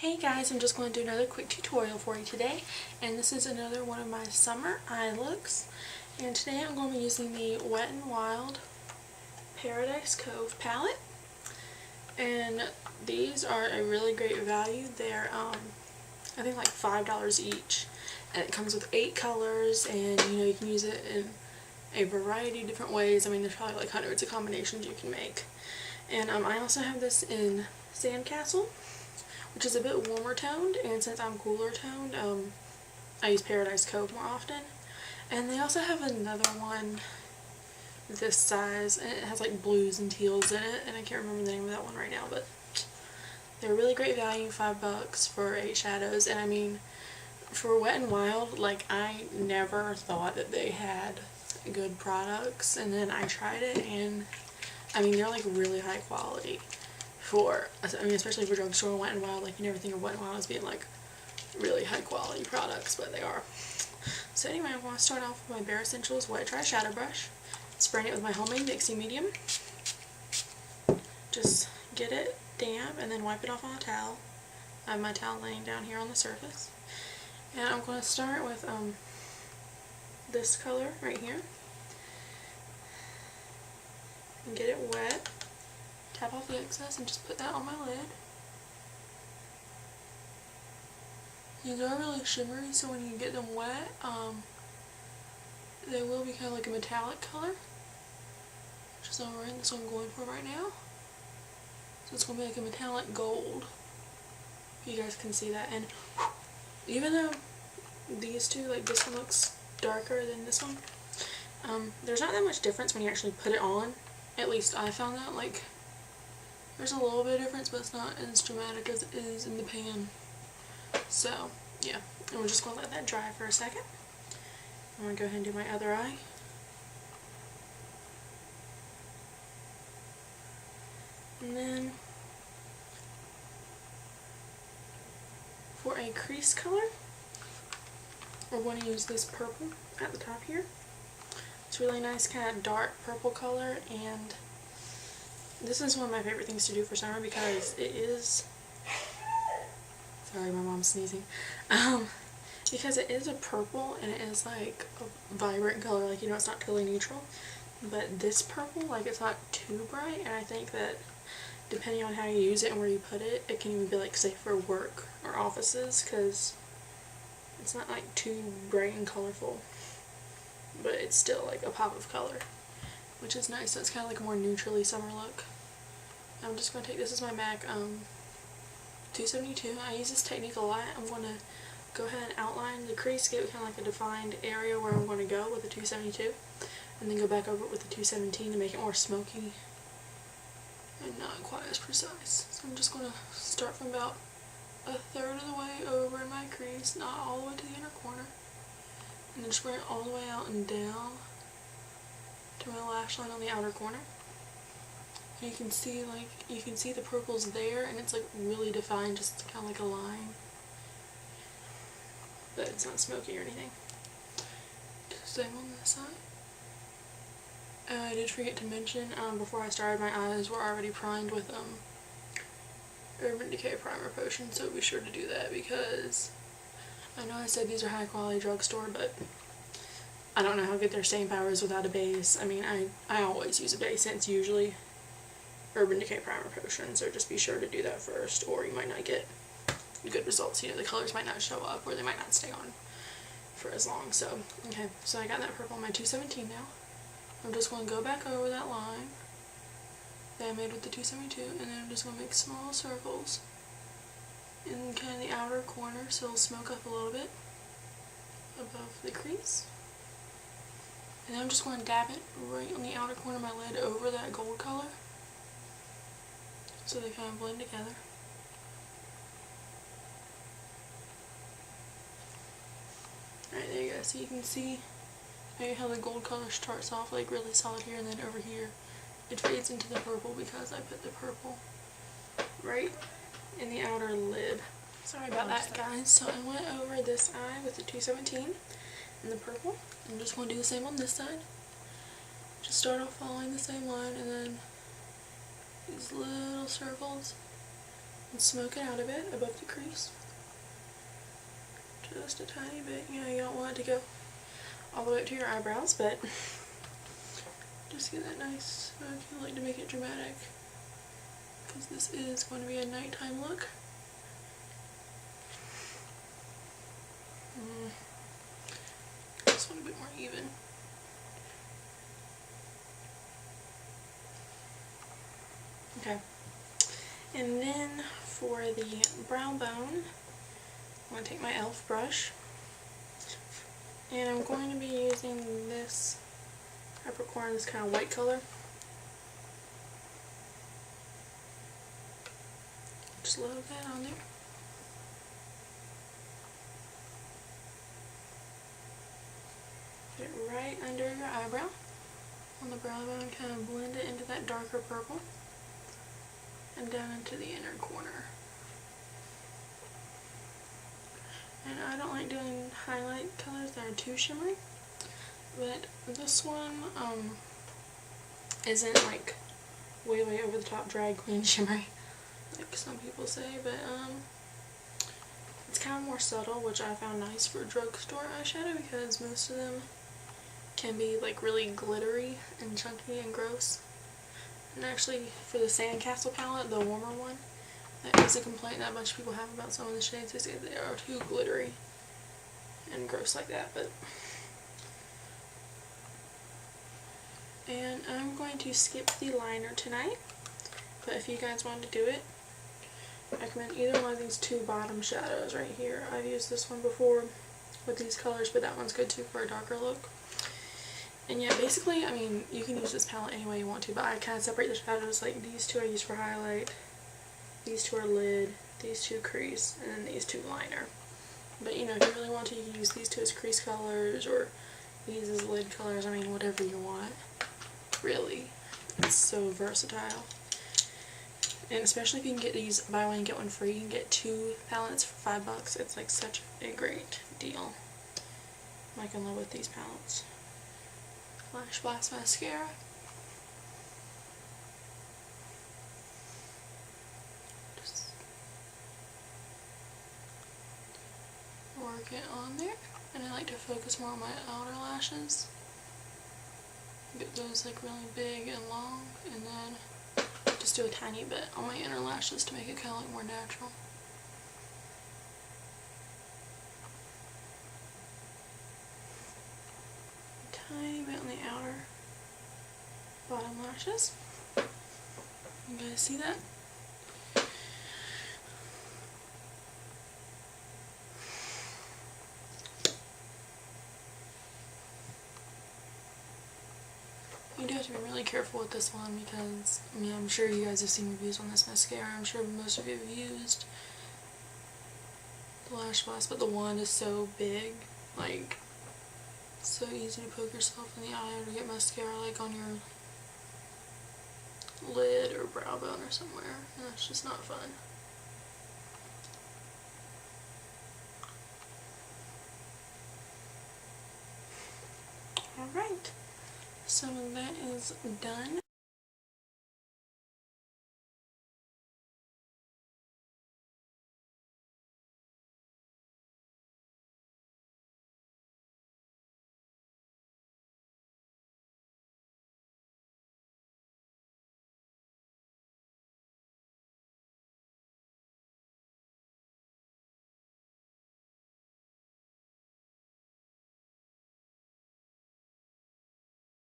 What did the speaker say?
Hey guys, I'm just going to do another quick tutorial for you today, and this is another one of my summer eye looks. And today I'm going to be using the Wet n Wild Paradise Cove palette, and these are a really great value. They're I think like $5 each, and it comes with 8 colors, and you can use it in a variety of different ways. I mean, there's probably like hundreds of combinations you can make. And I also have this in Sandcastle, which is a bit warmer toned, and since I'm cooler toned, I use Paradise Cove more often. And they also have another one this size, and it has like blues and teals in it, and I can't remember the name of that one right now, but they're really great value, $5 for 8 shadows. And I mean, for Wet n Wild, like, I never thought that they had good products, and then I tried it, and I mean, they're like really high quality. Especially for drugstore and Wet n Wild, like, you never think of Wet n Wild as being like really high quality products, but they are. So anyway, I'm going to start off with my Bare Essentials Wet Dry Shadow Brush, spraying it with my homemade Mixie Medium. Just get it damp and then wipe it off on a towel. I have my towel laying down here on the surface. And I'm going to start with this color right here. And get it wet. Tap off the excess and just put that on my lid. These are really shimmery, so when you get them wet, they will be kind of like a metallic color, which is alright. That's what I'm going for right now. So it's going to be like a metallic gold. You guys can see that. And even though these two, like this one looks darker than this one, there's not that much difference when you actually put it on. At least I found that. Like, there's a little bit of difference, but it's not as dramatic as it is in the pan. So, yeah. And we're just going to let that dry for a second. I'm going to go ahead and do my other eye. And then, for a crease color, we're going to use this purple at the top here. It's really nice, kind of dark purple color, and this is one of my favorite things to do for summer because it is, sorry, my mom's sneezing, because it is a purple and it is like a vibrant color, like, it's not totally neutral, but this purple, like, it's not too bright, and I think that depending on how you use it and where you put it, it can even be like safe for work or offices because it's not like too bright and colorful, but it's still like a pop of color, which is nice. So it's kind of like a more neutrally summer look. I'm just going to take, this is my MAC 272. I use this technique a lot. I'm going to go ahead and outline the crease, get kind of like a defined area where I'm going to go with the 272, and then go back over it with the 217 to make it more smoky and not quite as precise. So I'm just going to start from about a third of the way over in my crease, not all the way to the inner corner, and then just bring it all the way out and down to my lash line on the outer corner. And you can see the purples there, and it's like really defined, just kind of like a line, but it's not smoky or anything. Same on this side. I did forget to mention, before I started, my eyes were already primed with Urban Decay Primer Potion, so be sure to do that, because I know I said these are high quality drugstore, but I don't know how good their staying power is without a base. I mean, I always use a base, and it's usually Urban Decay Primer Potion, so just be sure to do that first, or you might not get good results. The colors might not show up, or they might not stay on for as long. So, okay, so I got that purple on my 217 now. I'm just going to go back over that line that I made with the 272, and then I'm just going to make small circles in kind of the outer corner so it'll smoke up a little bit above the crease. And then I'm just going to dab it right on the outer corner of my lid over that gold color so they kind of blend together. Alright, there you go. So you can see maybe how the gold color starts off like really solid here, and then over here it fades into the purple because I put the purple right in the outer lid. Sorry about that, guys. So I went over this eye with the 217 and the purple. I'm just going to do the same on this side. Just start off following the same line, and then these little circles and smoke it out a bit above the crease. Just a tiny bit. You know, you don't want it to go all the way up to your eyebrows, but just get that nice smoke. You like to make it dramatic because this is going to be a nighttime look. This one a bit more even. Okay. And then for the brow bone, I'm going to take my e.l.f. brush, and I'm going to be using this peppercorn, this kind of white color. Just load that on there. Put it right under your eyebrow on the brow bone, kind of blend it into that darker purple and down into the inner corner. And I don't like doing highlight colors that are too shimmery, but this one isn't like way over the top drag queen shimmery like some people say, but it's kind of more subtle, which I found nice for drugstore eyeshadow because most of them can be like really glittery and chunky and gross. And actually for the Sandcastle palette, the warmer one, that is a complaint that a bunch of people have about some of the shades. They say they are too glittery and gross like that, but and I'm going to skip the liner tonight, but if you guys want to do it, I recommend either one of these two bottom shadows right here. I've used this one before with these colors, but that one's good too for a darker look. And yeah, basically, I mean, you can use this palette any way you want to, but I kind of separate the shadows. Like these two I use for highlight, these two are lid, these two crease, and then these two liner. But you know, if you really want to, you can use these two as crease colors, or these as lid colors. I mean, whatever you want. Really, it's so versatile. And especially if you can get these buy one get one free, you can get 2 palettes for $5. It's like such a great deal. I'm like in love with these palettes. Lash Blast mascara. Just work it on there, and I like to focus more on my outer lashes. Get those like really big and long, and then just do a tiny bit on my inner lashes to make it kind of look more natural. Tiny bit on the outer bottom lashes. You guys see that? You do have to be really careful with this one because, I mean, I'm sure you guys have seen reviews on this mascara. I'm sure most of you have used the Lash Blast, but the wand is so big, like, it's so easy to poke yourself in the eye or to get mascara like on your lid or brow bone or somewhere, and that's just not fun. Alright, so that is done.